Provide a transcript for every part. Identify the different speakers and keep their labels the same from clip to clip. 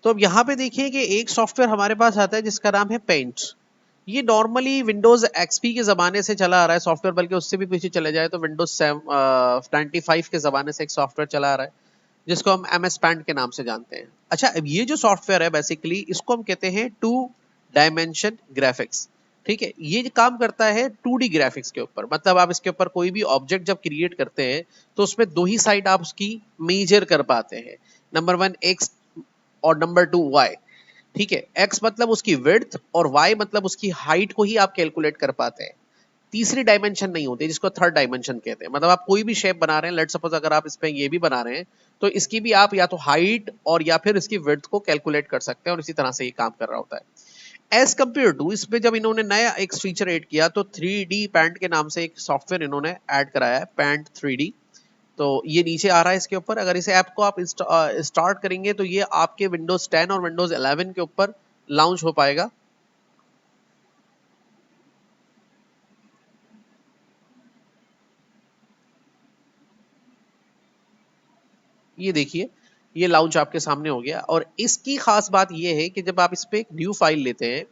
Speaker 1: तो अब यहाँ पे देखिए कि एक सॉफ्टवेयर हमारे पास आता है जिसका नाम है पेंट। ये नॉर्मली विंडोज एक्सपी के ज़माने से चला आ रहा है सॉफ्टवेयर, बल्कि उससे भी पीछे चले जाए तो विंडोज 95 के ज़माने से एक सॉफ्टवेयर चला आ रहा है जिसको हम MS पेंट के नाम से जानते हैं। अच्छा, अब ये जो सॉफ्टवेयर है बेसिकली इसको हम कहते हैं 2 डायमेंशन ग्राफिक्स। ठीक है, ये काम करता है 2D ग्राफिक्स के ऊपर। मतलब आप इसके ऊपर कोई भी ऑब्जेक्ट जब क्रिएट करते हैं तो उसमें दो ही साइड आप उसकी मेजर कर पाते हैं, नंबर 1 एक्स और नंबर 2 वाई। ठीक है, एक्स मतलब उसकी विड्थ और वाई मतलब उसकी हाइट को ही आप कैलकुलेट कर पाते हैं। तीसरी डायमेंशन नहीं होती जिसको थर्ड डायमेंशन कहते हैं। मतलब आप कोई भी शेप बना रहे हैं, लेट सपोज अगर आप इस पे ये भी बना रहे हैं तो इसकी भी आप या तो हाइट और या फिर इसकी विड्थ को कैलकुलेट कर सकते हैं और इसी तरह से ये काम कर रहा होता है। एज कंपेयर टू इस पे जब इन्होंने नया एक फीचर ऐड किया तो 3D पैंट के नाम से एक सॉफ्टवेयर इन्होंने ऐड कराया है, पैंट 3D। तो ये नीचे आ रहा है इसके ऊपर। अगर इसे ऐप को आप स्टार्ट करेंगे तो ये आपके विंडोज 10 और विंडोज 11 के ऊपर लॉन्च हो पाएगा। ये देखिए, ये लाउंज आपके सामने हो गया। और इसकी खास बात ये है कि जब आप इस पे एक न्यू फाइल लेते हैं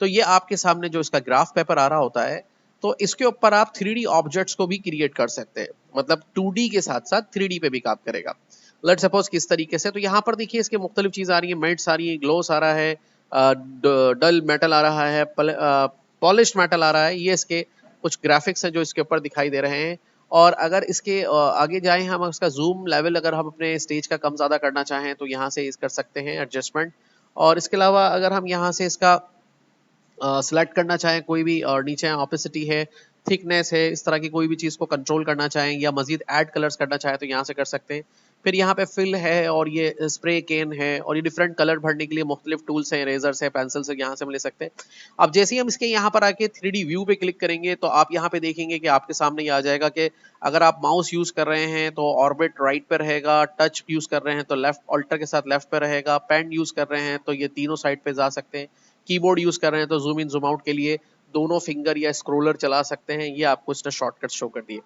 Speaker 1: तो ये आपके सामने जो इसका ग्राफ पेपर आ रहा होता है, तो इसके ऊपर आप 3D ऑब्जेक्ट्स को भी क्रिएट कर सकते हैं। मतलब 2D के साथ साथ 3D पे भी काम करेगा। लेट सपोज किस तरीके से, तो यहाँ पर देखिए इसके मुख्तलिफ चीज आ रही है, मेट्स आ रही है, ग्लोस आ रहा है, डल मेटल आ रहा है, पॉलिश्ड मेटल आ रहा है। ये इसके कुछ ग्राफिक्स हैं जो इसके ऊपर दिखाई दे रहे हैं। और अगर इसके आगे जाएं हम, उसका जूम लेवल अगर हम अपने स्टेज का कम ज़्यादा करना चाहें तो यहाँ से इस कर सकते हैं एडजस्टमेंट। और इसके अलावा अगर हम यहाँ से इसका सिलेक्ट करना चाहें कोई भी, और नीचे ऑपेसिटी है, थिकनेस है, इस तरह की कोई भी चीज़ को कंट्रोल करना चाहें या मजीद ऐड कलर्स करना चाहें तो यहाँ से कर सकते हैं। फिर यहाँ पे फिल है और ये स्प्रे केन है और ये डिफरेंट कलर भरने के लिए मुख्तलिफ टूल्स हैं, रेजर्स है, पेंसिल्स है, यहाँ से हम ले सकते हैं। अब जैसे ही हम इसके यहाँ पर आके 3D व्यू पे क्लिक करेंगे तो आप यहाँ पे देखेंगे कि आपके सामने ये आ जाएगा कि अगर आप माउस यूज कर रहे हैं तो ऑर्बिट राइट पे रहेगा, टच यूज कर रहे हैं तो लेफ्ट ऑल्टर के साथ लेफ्ट पे रहेगा, पेन यूज कर रहे हैं तो ये तीनों साइड पे जा सकते हैं, कीबोर्ड यूज कर रहे हैं तो जूम इन जूम आउट के लिए दोनों फिंगर या स्क्रोलर चला सकते हैं। ये आपको इसने शॉर्टकट शो कर दिए।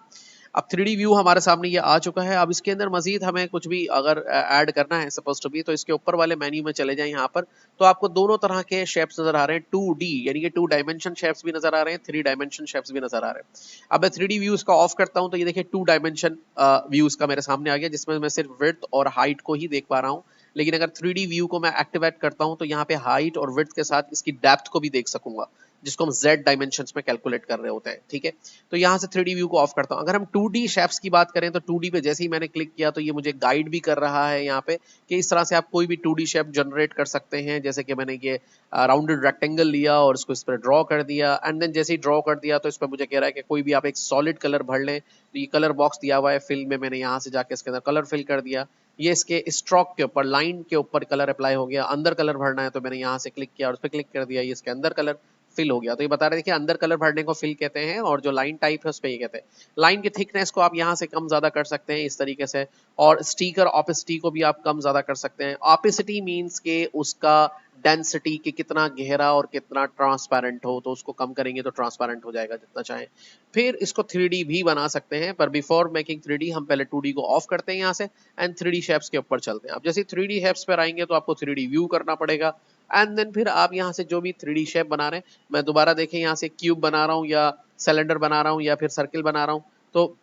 Speaker 1: अब 3D व्यू हमारे सामने ये आ चुका है। अब इसके अंदर मजीद हमें कुछ भी अगर ऐड करना है सपोज टू बी, तो इसके ऊपर वाले मेन्यू में चले जाएं यहाँ पर, तो आपको दोनों तरह के शेप्स नजर आ रहे हैं। 2D यानी कि 2 डायमेंशन शेप्स भी नजर आ रहे हैं, 3 डायमेंशन शेप्स भी नजर आ रहे हैं। अब मैं 3D व्यू इसका ऑफ करता हूँ तो ये देखिए 2 डायमेंशन व्यू इसका मेरे सामने आ गया, जिसमें मैं सिर्फ विड्थ और हाइट को ही देख पा रहा हूँ। लेकिन अगर 3D व्यू को मैं एक्टिवेट करता हूं तो यहाँ पे हाइट और विड्थ के साथ इसकी डेप्थ को भी देख सकूंगा, जिसको हम Z डायमेंशंस में कैलकुलेट कर रहे होते हैं। ठीक है, तो यहाँ से 3D व्यू को ऑफ करता हूँ। अगर हम 2D शेप्स की बात करें तो 2D पे जैसे ही मैंने क्लिक किया तो ये मुझे गाइड भी कर रहा है यहाँ पे कि इस तरह से आप कोई भी 2D शेप जनरेट कर सकते हैं। जैसे कि मैंने ये राउंडेड रेक्टेंगल लिया और इसको इस पर ड्रॉ कर दिया, एंड देन जैसे ही ड्रॉ कर दिया तो इस पर मुझे कह रहा है कि कोई भी आप एक सॉलिड कलर भर लें। तो ये कलर बॉक्स दिया हुआ है फिल में, मैंने यहाँ से जाके इसके अंदर कलर फिल कर दिया। ये इसके स्ट्रोक के ऊपर, लाइन के ऊपर कलर अप्लाई हो गया। अंदर कलर भरना है तो मैंने यहाँ से क्लिक किया और उस पर क्लिक कर दिया, ये इसके अंदर कलर फिल हो गया। तो ये बता रहे थे कि अंदर कलर भरने को फिल कहते हैं और जो लाइन टाइप है उस पर ये कहते हैं। लाइन की थिकनेस को आप यहाँ से कम ज्यादा कर सकते हैं इस तरीके से। और स्टीकर ऑपेसिटी को भी आप कम ज्यादा कर सकते हैं। ऑपेसिटी मीन्स के उसका डेंसिटी कि कितना गहरा और कितना ट्रांसपेरेंट हो, तो उसको कम करेंगे तो ट्रांसपेरेंट हो जाएगा जितना चाहें। फिर इसको 3D भी बना सकते हैं, पर बिफोर मेकिंग 3D हम पहले 2D को ऑफ करते हैं यहाँ से एंड 3D शेप्स के ऊपर चलते हैं। अब जैसे 3D शेप्स पर आएंगे तो आपको 3D व्यू करना पड़ेगा एंड देन फिर आप यहाँ से जो भी 3D शेप बना रहे हैं, मैं दोबारा देखें यहाँ से क्यूब बना रहा हूँ या सिलेंडर बना रहा हूँ या फिर सर्किल बना रहा हूँ, तो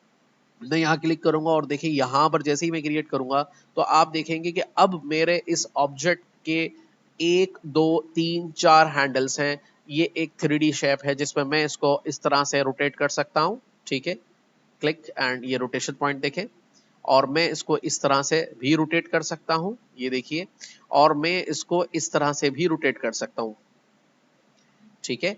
Speaker 1: मैं यहाँ क्लिक करूंगा और देखिए यहाँ पर जैसे ही मैं क्रिएट करूंगा तो आप देखेंगे कि अब मेरे इस ऑब्जेक्ट के 1 2 3 4 हैंडल्स हैं। ये एक 3D शेप है जिसमें मैं इसको इस तरह से रोटेट कर सकता हूँ। ठीक है, क्लिक एंड ये रोटेशन पॉइंट देखें। और मैं इसको इस तरह से भी रोटेट कर सकता हूँ, ये देखिए। और मैं इसको इस तरह से भी रोटेट कर सकता हूँ। ठीक है,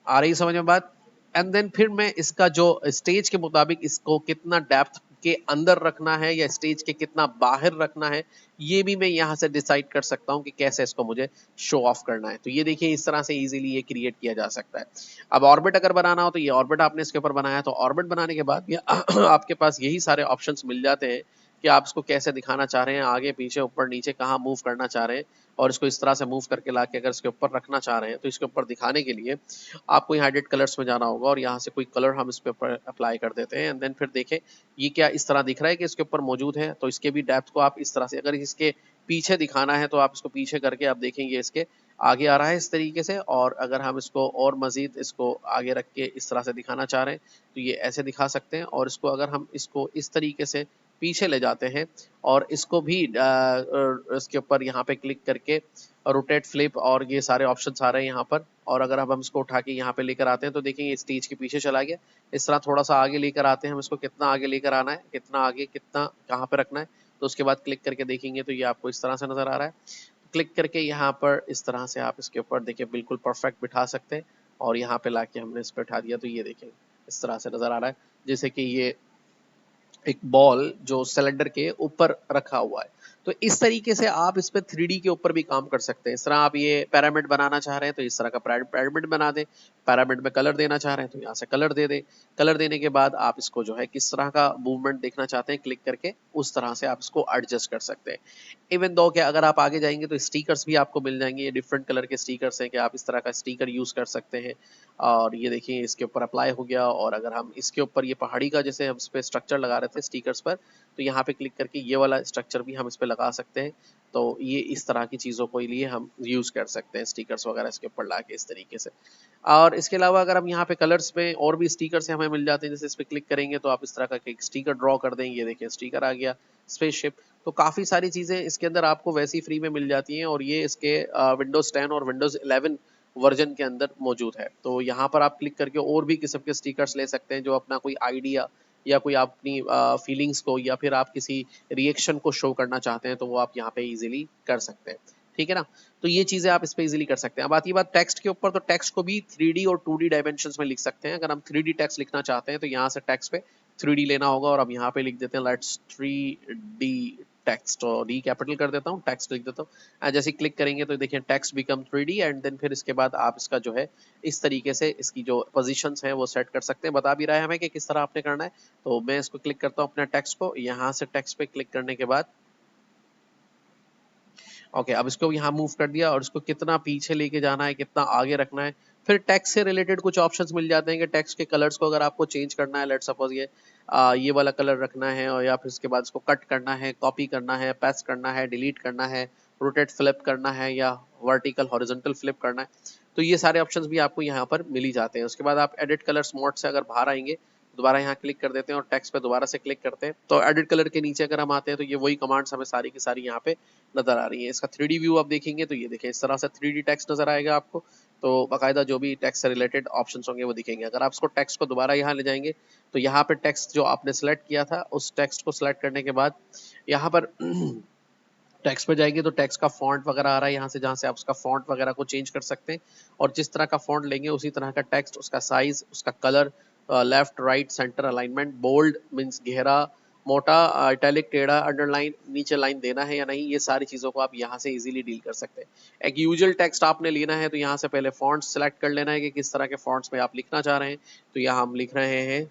Speaker 1: आ रही समझ में बात। एंड देन फिर मैं इसका जो स्टेज के मुताबिक इसको कितना डेप्थ के अंदर रखना है या स्टेज के कितना बाहर रखना है, ये भी मैं यहाँ से डिसाइड कर सकता हूँ कि कैसे इसको मुझे शो ऑफ करना है। तो ये देखिए इस तरह से इजीली ये क्रिएट किया जा सकता है। अब ऑर्बिट अगर बनाना हो तो ये ऑर्बिट आपने इसके ऊपर बनाया, तो ऑर्बिट बनाने के बाद ये आपके पास यही सारे ऑप्शंस मिल जाते हैं कि आप इसको कैसे दिखाना चाह रहे हैं, आगे पीछे ऊपर नीचे कहाँ मूव करना चाह रहे हैं, और इसको इस तरह से मूव करके लाके अगर इसके ऊपर रखना चाह रहे हैं तो इसके ऊपर दिखाने के लिए आपको यहाँ एडिट कलर्स में जाना होगा और यहाँ से कोई कलर हम इसके ऊपर अप्लाई कर देते हैं। एंड देन फिर देखें ये क्या इस तरह दिख रहा है कि इसके ऊपर मौजूद है, तो इसके भी डेप्थ को आप इस तरह से, अगर इसके पीछे दिखाना है तो आप इसको पीछे करके आप देखेंगे इसके आगे आ रहा है इस तरीके से, और अगर हम इसको और मजीद इसको आगे रख के इस तरह से दिखाना चाह रहे हैं तो ये ऐसे दिखा सकते हैं। और इसको अगर हम इसको इस तरीके से पीछे ले जाते हैं और इसको भी इसके ऊपर यहाँ पे क्लिक करके रोटेट फ्लिप और ये सारे ऑप्शंस आ रहे हैं यहाँ पर, और अगर अब हम इसको उठा के यहाँ पे लेकर आते हैं तो देखेंगे स्टेज के पीछे चला गया। इस तरह थोड़ा सा आगे लेकर आते हैं हम इसको, कितना आगे लेकर आना है, कितना आगे, कितना कहाँ पे रखना है, तो उसके बाद क्लिक करके देखेंगे तो ये आपको इस तरह से नजर आ रहा है। क्लिक करके यहाँ पर इस तरह से आप इसके ऊपर देखिए बिल्कुल परफेक्ट बिठा सकते हैं, और यहाँ पे लाके हमने इस पर उठा दिया तो ये देखें इस तरह से नजर आ रहा है जैसे कि ये एक बॉल जो सिलेंडर के ऊपर रखा हुआ है। तो इस तरीके से आप इस पे 3D के ऊपर भी काम कर सकते हैं। इस तरह आप ये पिरामिड बनाना चाह रहे हैं तो इस तरह का पिरामिड बना दें, पिरामिड में कलर देना चाह रहे हैं तो यहाँ से कलर दे दें। कलर देने के बाद आप इसको जो है किस तरह का मूवमेंट देखना चाहते हैं, क्लिक करके उस तरह से आप इसको एडजस्ट कर सकते हैं। इवन दो कि अगर आप आगे जाएंगे तो स्टिकर्स भी आपको मिल जाएंगे, ये डिफरेंट कलर के स्टिकर्स हैं कि आप इस तरह का स्टिकर यूज कर सकते हैं। और ये देखिए इसके ऊपर अप्लाई हो गया, और अगर हम इसके ऊपर ये पहाड़ी का जैसे हम इस पे स्ट्रक्चर लगा रहे थे स्टिकर्स पर, तो यहाँ पे क्लिक करके ये वाला स्ट्रक्चर भी हम इस पे लगा सकते हैं। तो ये इस तरह की चीज़ों के लिए हम यूज़ कर सकते हैं स्टिकर्स वगैरह इसके ऊपर ला के इस तरीके से। और इसके अलावा अगर हम यहाँ पे कलर्स में और भी स्टिकर्स हमें मिल जाते हैं, जैसे इस पे क्लिक करेंगे तो आप इस तरह का एक स्टिकर ड्रॉ कर देंगे, ये देखिए स्टिकर आ गया स्पेसशिप। तो काफ़ी सारी चीज़ें इसके अंदर आपको वैसी फ्री में मिल जाती हैं, और ये इसके विंडोज़ 10 और विंडोज़ 11 वर्जन के अंदर मौजूद है। तो यहाँ पर आप क्लिक करके और भी किस्म के स्टिकर्स ले सकते हैं, जो अपना कोई आइडिया या कोई अपनी फीलिंग्स को या फिर आप किसी रिएक्शन को शो करना चाहते हैं तो वो आप यहाँ पे इजीली कर सकते हैं। ठीक है ना, तो ये चीजें आप इस पे इजीली कर सकते हैं। अब आती बात टेक्स्ट के ऊपर, तो टेक्स्ट को भी 3D और 2D डायमेंशंस में लिख सकते हैं। अगर हम 3D टेक्स्ट लिखना चाहते हैं तो यहाँ से टेक्स्ट पे 3D लेना होगा, और अब यहाँ पे लिख देते हैं लेट्स 3D टेक्स्ट, और डी कैपिटल कर देता हूँ, टेक्स्ट लिख देता हूँ। एंड जैसे क्लिक करेंगे तो देखिए text become 3D, and then फिर इसके बाद आप इसका जो है इस तरीके से इसकी जो पोजीशंस हैं वो सेट कर सकते हैं। बता भी रहा है हमें कि किस तरह आपने करना है। तो मैं इसको क्लिक करता हूँ अपने टेक्स्ट को, यहाँ से टेक्स्ट पे क्लिक करने के बाद ओके, अब इसको यहाँ मूव कर दिया, और इसको कितना पीछे लेके जाना है, कितना आगे रखना है। फिर टेक्स्ट से रिलेटेड कुछ ऑप्शंस मिल जाते हैं कि टेक्स्ट के कलर्स को अगर आपको चेंज करना है, लेट सपोज ये वाला कलर रखना है, और या फिर इसके बाद इसको कट करना है, कॉपी करना है, पेस्ट करना है, डिलीट करना है, रोटेट फ्लिप करना है, या वर्टिकल हॉरिजॉन्टल फ्लिप करना है। तो ये सारे ऑप्शंस भी आपको यहाँ पर मिल ही जाते हैं। उसके बाद आप एडिट कलर्स मोड से अगर बाहर आएंगे, दोबारा यहाँ क्लिक कर देते हैं और टेक्स्ट पे दोबारा से क्लिक करते हैं, तो एडिट कलर के नीचे अगर हम आते हैं तो ये वही कमांड्स हमें सारी की सारी यहाँ पे नजर आ रही है। इसका 3D व्यू आप देखेंगे तो ये देखिए इस तरह से 3D टेक्स्ट नजर आएगा आपको। तो बाकायदा जो भी टेक्स्ट से रिलेटेड ऑप्शंस होंगे वो दिखेंगे। अगर आप इसको टेक्स्ट को दोबारा यहाँ ले जाएंगे तो यहाँ पे टेक्स्ट जो आपने सेलेक्ट किया था उस टेक्स्ट को सिलेक्ट करने के बाद यहाँ पर टेक्स्ट पे जाएंगे तो टेक्स्ट का फॉन्ट वगैरह आ रहा है यहाँ से, जहाँ से आप उसका फॉन्ट वगैरह को चेंज कर सकते हैं, और जिस तरह का फॉन्ट लेंगे उसी तरह का टेक्स्ट, उसका साइज, उसका colour, left right centre alignment, bold means गहरा, मोटा, इटैलिक, टेढ़ा, अंडरलाइन, नीचे लाइन देना है या नहीं, ये सारी चीज़ों को आप यहाँ से इजीली डील कर सकते हैं। एक यूजुअल टेक्स्ट आपने लेना है तो यहाँ से पहले फॉन्ट सेलेक्ट कर लेना है कि किस तरह के फॉन्ट्स में आप लिखना चाह रहे हैं। तो यहाँ हम लिख रहे हैं,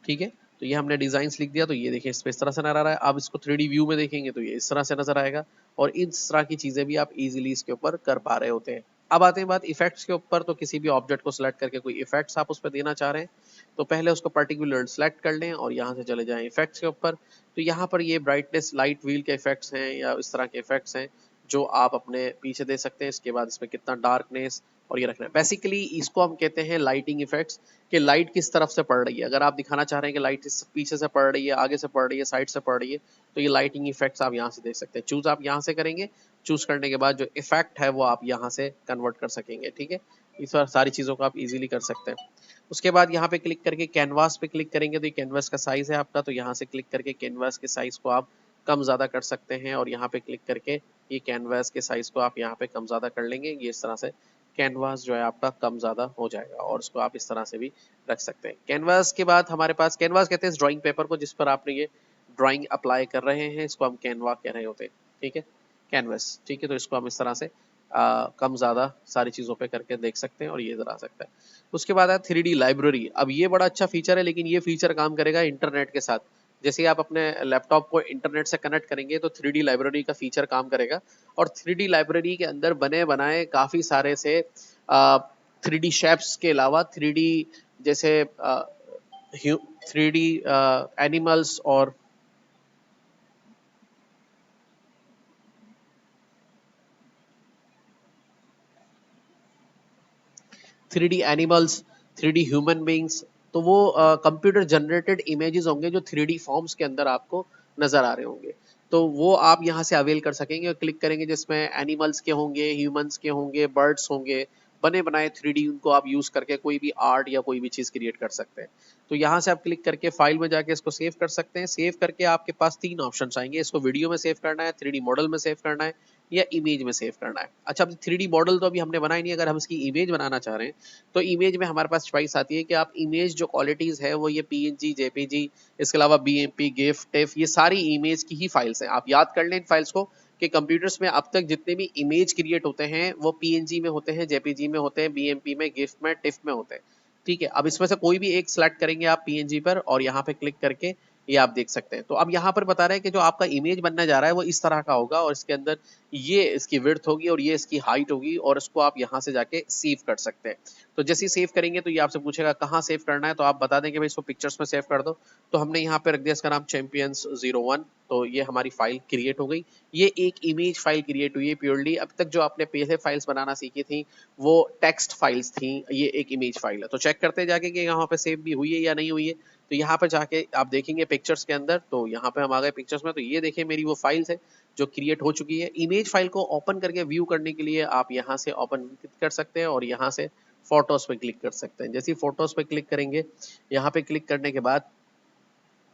Speaker 1: ठीक है, तो ये हमने डिजाइन्स लिख दिया, तो ये देखिए इस पे इस तरह से नजर आ रहा है। अब इसको 3D व्यू में देखेंगे तो ये इस तरह से नजर आएगा, और इस तरह की चीजें भी आप इजीली इसके ऊपर कर पा रहे होते हैं। अब आते हैं बात इफेक्ट्स के ऊपर, तो किसी भी ऑब्जेक्ट को सिलेक्ट करके कोई इफेक्ट्स आप उस पर देना चाह रहे हैं तो पहले उसको पर्टिकुलर सिलेक्ट कर लें और यहाँ से चले जाएं इफेक्ट्स के ऊपर। तो यहाँ पर ये ब्राइटनेस लाइट व्हील के इफेक्ट्स हैं या इस तरह के इफेक्ट्स हैं जो आप अपने पीछे दे सकते हैं। इसके बाद इसमें कितना डार्कनेस और ये रखना है। बेसिकली इसको हम कहते हैं लाइटिंग इफेक्ट्स, कि लाइट किस तरफ से पड़ रही है। अगर आप दिखाना चाह रहे हैं कि लाइट पीछे से पड़ रही है, आगे से पड़ रही है, साइड से पड़ रही है, तो ये लाइटिंग इफेक्ट्स आप यहाँ से देख सकते हैं। चूज आप यहाँ से करेंगे, चूज करने के बाद जो इफेक्ट है वो आप यहाँ से कन्वर्ट कर सकेंगे। ठीक है, इस बार सारी चीज़ों को आप इजीली कर सकते हैं। उसके बाद यहाँ पे क्लिक करके कैनवास पे क्लिक करेंगे तो ये कैनवास का साइज है आपका, तो यहाँ से क्लिक करके कैनवास के साइज को आप कम ज़्यादा कर सकते हैं, और यहाँ पे क्लिक करके ये कैनवास के साइज को आप यहाँ पे कम ज़्यादा कर लेंगे। ये इस तरह से कैनवास जो है आपका कम ज़्यादा हो जाएगा, और उसको आप इस तरह से भी रख सकते हैं। कैनवास के बाद हमारे पास, कैनवास कहते हैं इस ड्राइंग पेपर को जिस पर आपने ये ड्राइंग अप्लाई कर रहे हैं, इसको हम कैनवा कह रहे होते हैं। ठीक है, कैनवास, ठीक है, तो इसको हम इस तरह से कम ज़्यादा सारी चीज़ों पे करके देख सकते हैं और ये इधर आ सकता है। उसके बाद है 3D लाइब्रेरी। अब ये बड़ा अच्छा फीचर है, लेकिन ये फीचर काम करेगा इंटरनेट के साथ। जैसे ही आप अपने लैपटॉप को इंटरनेट से कनेक्ट करेंगे तो 3D लाइब्रेरी का फीचर काम करेगा, और 3D लाइब्रेरी के अंदर बने बनाए काफ़ी सारे से 3D शेप्स के अलावा 3D जैसे 3D एनिमल्स और 3D animals, 3D human beings, तो वो कंप्यूटर जनरेटेड इमेजेस होंगे जो 3D फॉर्म्स के अंदर आपको नजर आ रहे होंगे। तो वो आप यहाँ से अवेल कर सकेंगे और क्लिक करेंगे, जिसमें एनिमल्स के होंगे, ह्यूमंस के होंगे, बर्ड्स होंगे, बने बनाए 3D, उनको आप यूज करके कोई भी आर्ट या कोई भी चीज क्रिएट कर सकते हैं। तो यहाँ से आप क्लिक करके फाइल में जाके इसको सेव कर सकते हैं। सेव करके आपके पास तीन ऑप्शन आएंगे, इसको वीडियो में सेव करना है, 3D मॉडल में सेव करना है, या इमेज में सेव करना है। अच्छा, अब 3D मॉडल तो अभी हमने बनाई नहीं, अगर हम इसकी इमेज बनाना चाह रहे हैं तो इमेज में हमारे पास चॉइस आती है कि आप इमेज जो क्वालिटीज है वो ये PNG, JPG, इसके अलावा BMP, GIF, TIFF, ये सारी इमेज की ही फाइल्स हैं। आप याद कर लें इन फाइल्स को कि कंप्यूटर्स में अब तक जितने भी इमेज क्रिएट होते हैं वो PNG में होते हैं, JPG में होते हैं, BMP में, GIF में, TIFF में होते हैं। ठीक है, अब इसमें से कोई भी एक सिलेक्ट करेंगे आप PNG पर, और यहाँ पे क्लिक करके ये आप देख सकते हैं। तो अब यहाँ पर बता रहे हैं कि जो आपका इमेज बनने जा रहा है वो इस तरह का होगा, और इसके अंदर ये इसकी विड्थ होगी और ये इसकी हाइट होगी, और इसको आप यहाँ से जाके सेव कर सकते हैं। तो जैसे ही सेव करेंगे तो ये आपसे पूछेगा कहाँ सेव करना है, तो आप बता देंगे भाई इसको पिक्चर्स में सेव कर दो। तो हमने यहाँ पे रख दिया इसका नाम Champions01। तो ये हमारी फाइल क्रिएट हो गई। ये एक इमेज फाइल क्रिएट हुई है प्योरली। अब तक जो आपने पहले फाइल्स बनाना सीखी थी वो टेक्स्ट फाइल्स थी, ये एक इमेज फाइल है। तो चेक करते जाके कि यहाँ पे सेव भी हुई है या नहीं हुई है। तो यहाँ पे जाके आप देखेंगे पिक्चर्स के अंदर, तो यहाँ पे हम आ गए पिक्चर्स में। तो ये देखिए मेरी वो फाइल्स है जो क्रिएट हो चुकी है। इमेज फाइल को ओपन करके व्यू करने के लिए आप यहाँ से ओपन कर सकते हैं और यहाँ से फोटोज पे क्लिक कर सकते हैं। जैसे ही फोटोज पे क्लिक करेंगे, यहाँ पे क्लिक करने के बाद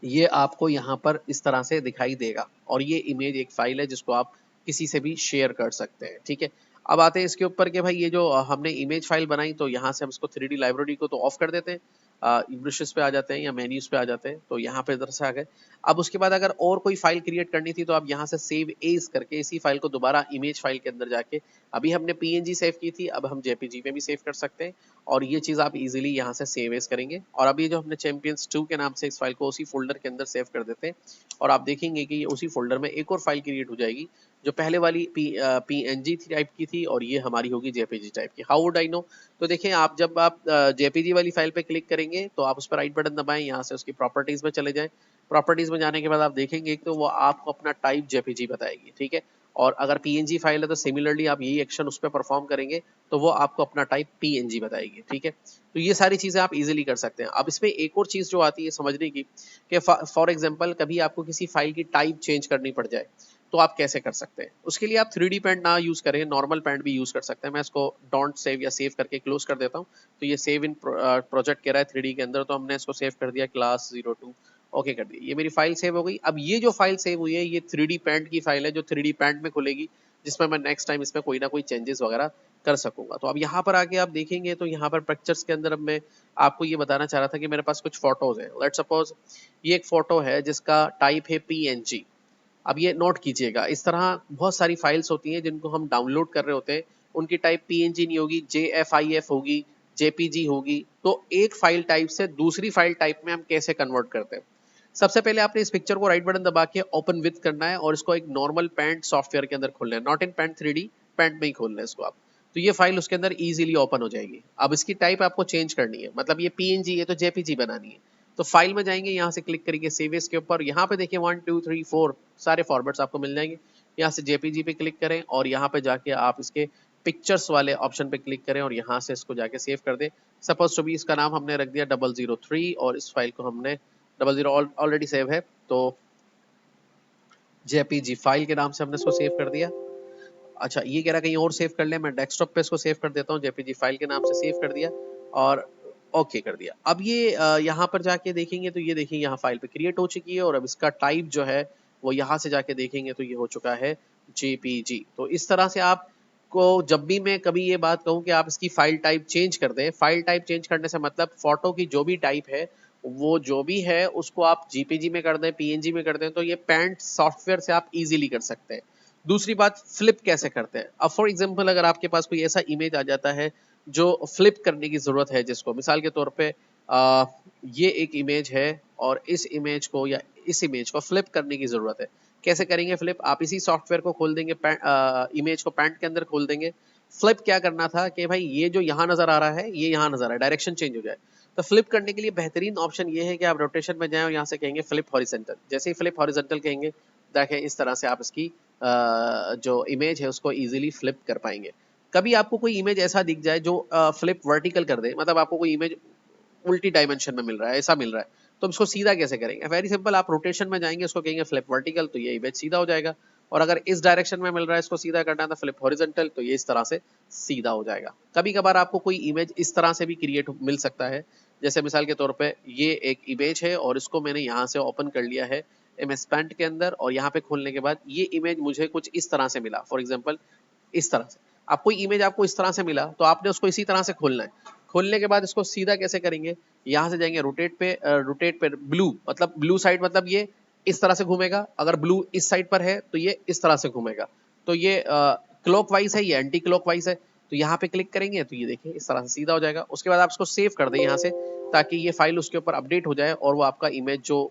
Speaker 1: ये आपको यहाँ पर इस तरह से दिखाई देगा, और ये इमेज एक फाइल है जिसको आप किसी से भी शेयर कर सकते हैं। ठीक है, अब आते हैं इसके ऊपर कि भाई ये जो हमने इमेज फाइल बनाई, तो यहाँ से हम इसको 3D लाइब्रेरी को तो ऑफ कर देते हैं, ब्रशेस पे आ जाते हैं या मेन्यूज पे आ जाते हैं। तो यहाँ पे इधर से आ गए। अब उसके बाद अगर और कोई फाइल क्रिएट करनी थी तो आप यहाँ से सेव एज करके इसी फाइल को दोबारा इमेज फाइल के अंदर जाके, अभी हमने PNG सेव की थी, अब हम JPG में भी सेव कर सकते हैं, और ये चीज़ आप इजीली यहाँ से सेव एज करेंगे। और अब ये जो हमने Champions2 के नाम से इस फाइल को उसी फोल्डर के अंदर सेव कर देते हैं, और आप देखेंगे कि ये उसी फोल्डर में एक और फाइल क्रिएट हो जाएगी जो पहले वाली PNG टाइप की थी, और ये हमारी होगी JPG टाइप की। How would I know? तो देखें, आप जब आप JPG वाली फाइल पे क्लिक करेंगे तो आप उस पर राइट बटन दबाएं, यहाँ से उसकी प्रॉपर्टीज में चले जाएं। प्रॉपर्टीज में जाने के बाद आप देखेंगे तो वो आपको अपना टाइप JPG बताएगी। ठीक है, और अगर PNG फाइल है तो सिमिलरली आप यही एक्शन उस पर परफॉर्म करेंगे तो वो आपको अपना टाइप PNG बताएगी। ठीक है, तो ये सारी चीज़ें आप इजीली कर सकते हैं। अब इसमें एक और चीज़ जो आती है समझने की, कि फॉर एग्जांपल कभी आपको किसी फाइल की टाइप चेंज करनी पड़ जाए तो आप कैसे कर सकते हैं। उसके लिए आप 3D पेंट ना यूज़ करें, नॉर्मल पेंट भी यूज़ कर सकते हैं। मैं इसको डोंट सेव या सेव करके क्लोज कर देता हूँ। तो ये सेव इन प्रोजेक्ट कह रहा है 3D के अंदर, तो हमने इसको सेव कर दिया class02, ओके कर दिया। ये मेरी फाइल सेव हो गई। अब ये जो फाइल सेव हुई है ये 3D पेंट की फाइल है जो 3D पेंट में खुलेगी, जिसमें मैं नेक्स्ट टाइम इसमें कोई ना कोई चेंजेस वगैरह कर सकूंगा। तो अब यहाँ पर आके आप देखेंगे तो यहाँ पर पिक्चर्स के अंदर अब मैं आपको ये बताना चाह रहा था कि मेरे पास कुछ फोटोज हैं। लेट्स सपोज ये एक फोटो है जिसका टाइप है PNG। अब ये नोट कीजिएगा, इस तरह बहुत सारी फाइल्स होती हैं जिनको हम डाउनलोड कर रहे होते हैं, उनकी टाइप PNG नहीं होगी, JFIF होगी, JPG होगी। तो एक फाइल टाइप से दूसरी फाइल टाइप में हम कैसे कन्वर्ट करते हैं? सबसे पहले आपने इस पिक्चर को राइट बटन दबा के ओपन विद करना है, और इसको एक नॉर्मल पेंट सॉफ्टवेयर के अंदर खोलना है, not in paint 3D, paint में ही खोलना है इसको आप। तो ये फाइल उसके अंदर इजीली ओपन हो जाएगी। अब इसकी टाइप आपको चेंज करनी है, मतलब ये PNG है तो JPG बनानी है। तो फाइल में जाएंगे, यहाँ से क्लिक करेंगे सेव एज के ऊपर, यहाँ पे देखिए 1 2 3 4 सारे फॉर्मेट्स आपको मिल जाएंगे। यहाँ से JPG पे क्लिक करें और यहाँ पे जाके आप इसके पिक्चर्स वाले ऑप्शन पे क्लिक करें और यहाँ से इसको जाके सेव कर दें। सपोज टू बी इसका नाम हमने रख दिया 003, और इस फाइल को हमने 00 ऑलरेडी सेव है तो JPG फाइल के नाम से हमने इसको सेव कर दिया। अच्छा, ये कह रहा कहीं और सेव कर ले, मैं डेस्कटॉप पे इसको सेव कर देता हूँ, JPG फाइल के नाम से सेव कर दिया और ओके कर दिया। अब ये यहाँ पर जाके देखेंगे तो ये देखिए यहाँ फाइल पे क्रिएट हो चुकी है, और अब इसका टाइप जो है वो यहाँ से जाके देखेंगे तो ये हो चुका है JPG। तो इस तरह से आप को जब भी मैं कभी ये बात कहूँ कि आप इसकी फाइल टाइप चेंज कर दें, फाइल टाइप चेंज करने से मतलब फोटो की जो भी टाइप है वो जो भी है उसको आप JPG में कर दें, PNG में कर दें, तो ये पेंट सॉफ्टवेयर से आप इजीली कर सकते हैं। दूसरी बात, फ्लिप कैसे करते हैं। अब फॉर एग्जांपल अगर आपके पास कोई ऐसा इमेज आ जाता है जो फ्लिप करने की जरूरत है, जिसको मिसाल के तौर पे ये एक इमेज है और इस इमेज को या इस इमेज को फ्लिप करने की जरूरत है। कैसे करेंगे फ्लिप? आप इसी सॉफ्टवेयर को खोल देंगे, इमेज को पैंट के अंदर खोल देंगे। फ्लिप क्या करना था कि भाई ये जो यहाँ नजर आ रहा है ये यहाँ नजर आ रहा है, डायरेक्शन चेंज हो जाए। तो फ्लिप करने के लिए बेहतरीन ऑप्शन ये है कि आप रोटेशन में जाएं और यहाँ से कहेंगे फ्लिप हॉरिजॉन्टल। जैसे ही फ्लिप हॉरिजॉन्टल कहेंगे, देखें इस तरह से आप इसकी जो इमेज है उसको इजीली फ्लिप कर पाएंगे। कभी आपको कोई इमेज ऐसा दिख जाए जो फ्लिप वर्टिकल कर दे, मतलब आपको कोई इमेज उल्टी डायमेंशन में मिल रहा है, ऐसा मिल रहा है, तो इसको सीधा कैसे करेंगे? वेरी सिंपल, आप रोटेशन में जाएंगे, उसको कहेंगे फ्लिप वर्टिकल, तो ये इमेज सीधा हो जाएगा। और अगर इस डायरेक्शन में मिल रहा है, इसको सीधा करना है तो फ्लिप हॉरिजॉन्टल, तो ये इस तरह से सीधा हो जाएगा। कभी कभार आपको कोई इमेज इस तरह से भी क्रिएट मिल सकता है, जैसे मिसाल के तौर पे ये एक इमेज है और इसको मैंने यहाँ से ओपन कर लिया है MS पेंट के अंदर, और यहाँ पे खोलने के बाद ये इमेज मुझे कुछ इस तरह से मिला, फॉर एग्जाम्पल इस तरह से। आप कोई इमेज आपको इस तरह से मिला तो आपने उसको इसी तरह से खोलना है। खोलने के बाद इसको सीधा कैसे करेंगे? यहाँ से जाएंगे रोटेट पे ब्लू, मतलब ब्लू साइड, मतलब ये इस तरह से घूमेगा। अगर ब्लू इस साइड पर है तो ये इस तरह से घूमेगा। तो ये क्लॉकवाइज है, ये एंटी क्लॉकवाइज है। तो यहाँ पे क्लिक करेंगे तो ये देखिए इस तरह से सीधा हो जाएगा। उसके बाद आप इसको सेव कर दें यहाँ से, ताकि ये फाइल उसके ऊपर अपडेट हो जाए और वो आपका इमेज जो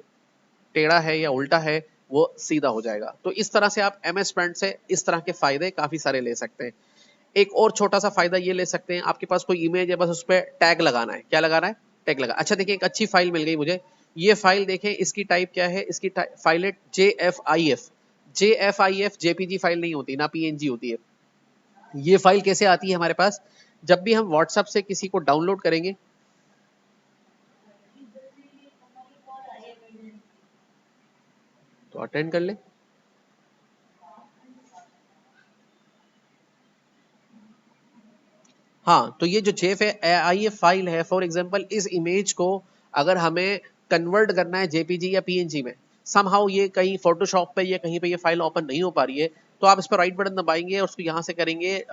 Speaker 1: टेढ़ा है या उल्टा है वो सीधा हो जाएगा। तो इस तरह से आप MS पेंट से इस तरह के फायदे काफी सारे ले सकते हैं। एक और छोटा सा फायदा ये ले सकते हैं, आपके पास कोई इमेज है, बस उस पर टैग लगाना है। क्या लगाना है? टैग लगा। अच्छा देखिए, एक अच्छी फाइल मिल गई मुझे। ये फाइल देखें, इसकी टाइप क्या है? इसकी फाइल है JFIF। JFIF JPG फाइल नहीं होती, ना PNG होती है। ये फाइल कैसे आती है हमारे पास? जब भी हम व्हाट्सएप से किसी को डाउनलोड करेंगे, तो अटेंड कर ले। हाँ, तो ये जो जेफ है, AI फाइल है, फॉर एग्जांपल इस इमेज को अगर हमें कन्वर्ट करना है JPG या PNG में, समहाउ ये कहीं फोटोशॉप पे या कहीं पे ये फाइल ओपन नहीं हो पा रही है, तो आप इस पर राइट बटन दबाएंगे और उसको यहाँ से करेंगे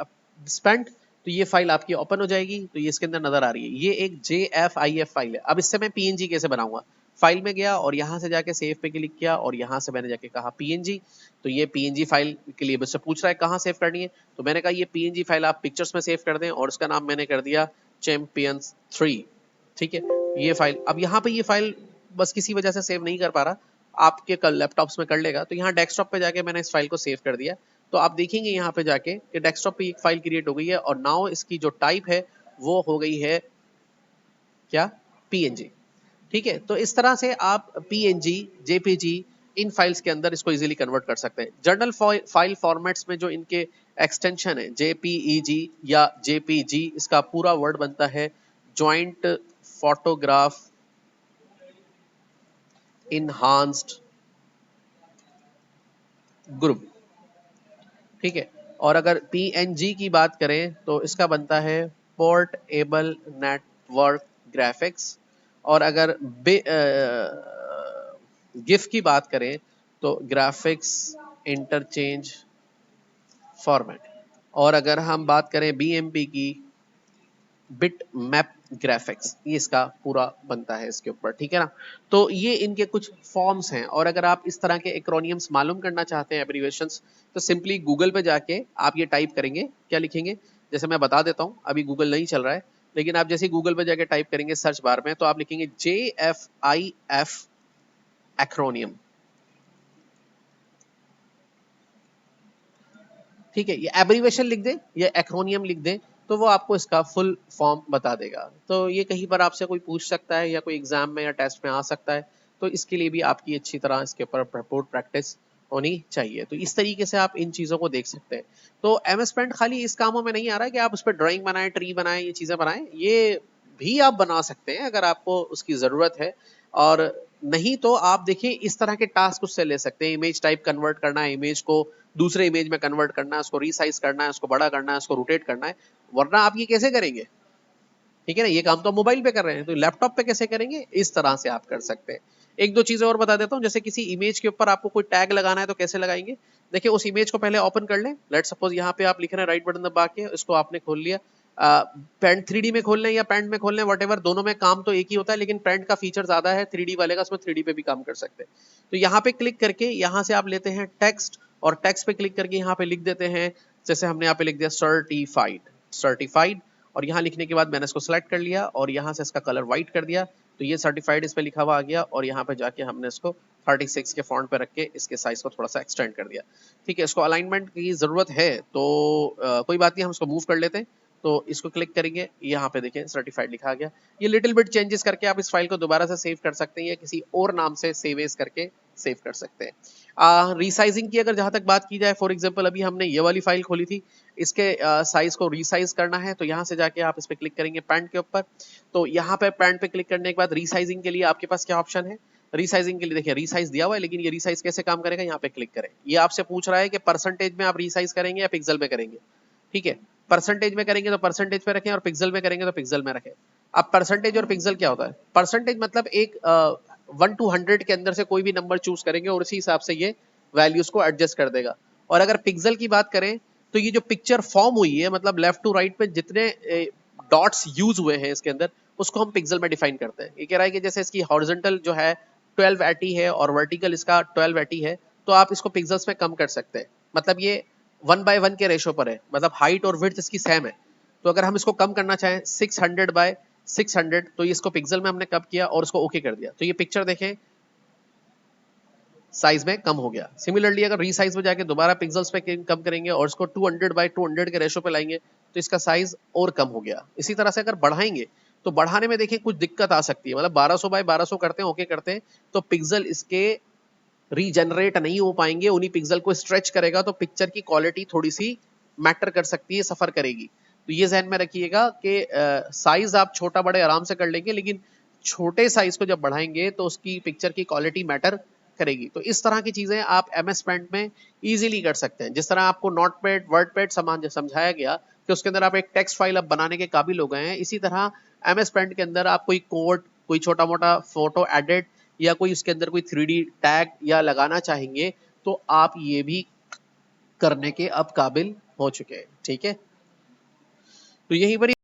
Speaker 1: स्पेंड, तो ये फाइल आपकी ओपन हो जाएगी। तो ये इसके अंदर नजर आ रही है, ये एक JFIF फाइल है। अब इससे मैं PNG कैसे बनाऊंगा? फाइल में गया और यहाँ से जाके सेव पे क्लिक किया और यहाँ से मैंने जाके कहा PNG। तो ये PNG फाइल के लिए मुझसे पूछ रहा है कहाँ सेव करनी है, तो मैंने कहा ये PNG फाइल आप पिक्चर्स में सेव कर दें और उसका नाम मैंने कर दिया Champions 3। ठीक है, ये फाइल, अब यहाँ पे ये फाइल बस किसी वजह से सेव नहीं कर पा रहा, आपके कल लैपटॉप्स में कर लेगा। तो यहाँ डेस्कटॉप पे जाके मैंने इस फाइल को सेव कर दिया। तो आप देखेंगे यहाँ पे जाके कि डेस्कटॉप पे एक फाइल क्रिएट हो गई है और नाउ इसकी जो टाइप है वो हो गई है क्या? PNG। ठीक है, तो इस तरह से आप PNG, JPG इन फाइल्स के अंदर इसको इजीली कन्वर्ट कर सकते हैं। जर्नल फाइल फॉर्मेट्स में जो इनके एक्सटेंशन है JPEG या JPG, इसका पूरा वर्ड बनता है जॉइंट फोटोग्राफ इनहांस्ड ग्रुप। ठीक है, और अगर PNG की बात करें तो इसका बनता है पोर्टेबल नेटवर्क ग्राफिक्स। और अगर गिफ की बात करें तो ग्राफिक्स इंटरचेंज फॉर्मेट। और अगर हम बात करें BMP की, बिट मैप ग्राफिक्स, ये इसका पूरा बनता है इसके ऊपर। ठीक है ना, तो ये इनके कुछ फॉर्म्स हैं। और अगर आप इस तरह के एक्रोनियम्स मालूम करना चाहते हैं, एब्रीविएशंस, तो सिंपली गूगल पे जाके आप ये टाइप करेंगे। क्या लिखेंगे? जैसे मैं बता देता हूँ, अभी गूगल नहीं चल रहा है, लेकिन आप जैसे गूगल पे जाके टाइप करेंगे सर्च बार में, तो आप लिखेंगे JFIF एक्रोनियम। ठीक है, ये एब्रीवेशन लिख दें या एक्रोनियम लिख दें, तो वो आपको इसका फुल फॉर्म बता देगा। तो ये कहीं पर आपसे कोई पूछ सकता है या कोई एग्जाम में या टेस्ट में आ सकता है, तो इसके लिए भी आपकी अच्छी तरह इसके ऊपर भरपूर प्रैक्टिस होनी चाहिए। तो इस तरीके से आप इन चीज़ों को देख सकते हैं। तो MS पेंट खाली इस कामों में नहीं आ रहा है कि आप उस पर ड्राइंग बनाएं, ट्री बनाएं, ये चीज़ें बनाएं, ये भी आप बना सकते हैं अगर आपको उसकी ज़रूरत है। और नहीं तो आप देखिए इस तरह के टास्क उससे ले सकते हैं। इमेज टाइप कन्वर्ट करना है, इमेज को दूसरे इमेज में कन्वर्ट करना है, उसको रीसाइज करना है, उसको बड़ा करना है, उसको रोटेट करना है। वरना आप ये कैसे करेंगे? ठीक है ना, ये काम तो मोबाइल पे कर रहे हैं, तो लैपटॉप पे कैसे करेंगे? इस तरह से आप कर सकते हैं। एक दो चीजें और बता देता हूँ, जैसे किसी इमेज के ऊपर आपको कोई टैग लगाना है तो कैसे लगाएंगे? देखिए, उस इमेज को पहले ओपन कर लें। लेट सपोज यहाँ पे आप लिख रहे हैं, राइट बटन दबा के इसको आपने खोल लिया। पेंट 3D में खोल लें या पेंट में खोल लें, वट दोनों में काम तो एक ही होता है, लेकिन पेंट का फीचर ज्यादा है 3D वाले का, उसमें 3D पे भी काम कर सकते हैं। तो यहाँ पे क्लिक करके यहाँ से आप लेते हैं टेक्स्ट और टेक्स्ट पे क्लिक करके यहाँ पे लिख देते हैं, जैसे हमने यहाँ पे लिख दिया सर्टिफाइड, सर्टिफाइड, और यहाँ लिखने के बाद मैंने इसको सेलेक्ट कर लिया और यहाँ से इसका कलर व्हाइट कर दिया, तो ये सर्टिफाइड इस पे लिखा हुआ आ गया, और यहाँ पे जाके हमने इसको 36 के फॉन्ट पे रख के इसके साइज को थोड़ा सा एक्सटेंड कर दिया। ठीक है, इसको अलाइनमेंट की जरूरत है तो कोई बात नहीं, हम इसको मूव कर लेते हैं। तो इसको क्लिक करेंगे, यहाँ पे देखें सर्टिफाइड लिखा आ गया। ये लिटिल बिट चेंजेस करके आप इस फाइल को दोबारा से सेव कर सकते हैं या किसी और नाम से सेव एज करके सेव कर सकते हैं। रीसाइजिंग की अगर जहां तक बात की जाए, फॉर एग्जांपल अभी हमने ये वाली फाइल खोली थी, इसके साइज को रीसाइज करना है तो यहाँ से जाके आप इस पे क्लिक करेंगे पैंट के ऊपर। तो यहाँ पे पैंट पे क्लिक करने के बाद रीसाइजिंग के लिए आपके पास क्या ऑप्शन है, रीसाइजिंग के लिए देखिए रीसाइज दिया हुआ है, लेकिन ये रीसाइज कैसे काम करेगा, यहाँ पे क्लिक करें। ये आपसे पूछ रहा है कि परसेंटेज में आप रीसाइज करेंगे या पिक्सल में करेंगे। ठीक है, परसेंटेज में करेंगे तो परसेंटेज पे रखें और पिक्सल में करेंगे तो पिक्सल में रखें। अब परसेंटेज और पिक्सल क्या होता है, परसेंटेज मतलब एक 1 to 100 के अंदर से कोई भी नंबर चूज करेंगे और उसी हिसाब से ये वैल्यूज को एडजस्ट कर देगा। और अगर पिक्सल की बात करें तो ये जो पिक्चर फॉर्म हुई है, मतलब लेफ्ट टू राइट पे जितने डॉट्स यूज हुए हैं इसके अंदर, उसको हम पिक्सल में डिफाइन करते हैं। ये कह रहा है कि जैसे इसकी हॉरिजॉन्टल जो है 1280 है और वर्टिकल इसका 1280 है, तो आप इसको पिक्सल्स में कम कर सकते हैं। मतलब ये 1:1 के रेशो पर है, मतलब हाइट और विड्थ इसकी सेम है। तो अगर हम इसको कम करना चाहें 600/600, तो इसको पिक्सल में हमने कम किया और उसको ओके कर दिया, तो ये पिक्चर देखें साइज में कम हो गया। सिमिलरली अगर रीसाइज में जाके दोबारा पिक्सल्स पे कम करेंगे और इसको 200/200 के रेशो पे लाएंगे तो इसका साइज और कम हो गया। इसी तरह से अगर बढ़ाएंगे तो बढ़ाने में देखिए कुछ दिक्कत आ सकती है, मतलब 1200/1200 करते हैं, ओके करते हैं, तो पिक्सल इसके रीजनरेट नहीं हो पाएंगे, उन्हीं पिक्सल को स्ट्रेच करेगा तो पिक्चर की क्वालिटी थोड़ी सी मैटर कर सकती है, सफर करेगी। तो ये ध्यान में रखिएगा कि साइज आप छोटा बड़े आराम से कर लेंगे, लेकिन छोटे साइज को जब बढ़ाएंगे तो उसकी पिक्चर की क्वालिटी मैटर करेगी। तो इस तरह की चीजें आप MS पेंट में इजीली कर सकते हैं। जिस तरह आपको नोटपैड वर्डपैड समझाया गया कि उसके अंदर आप एक टेक्स्ट फाइल अब बनाने के काबिल हो गए हैं, इसी तरह MS पेंट के अंदर आप कोई कोड, कोई छोटा मोटा फोटो एडिट या कोई उसके अंदर कोई 3D टैग या लगाना चाहेंगे तो आप ये भी करने के अब काबिल हो चुके हैं। ठीक है, तो यही पर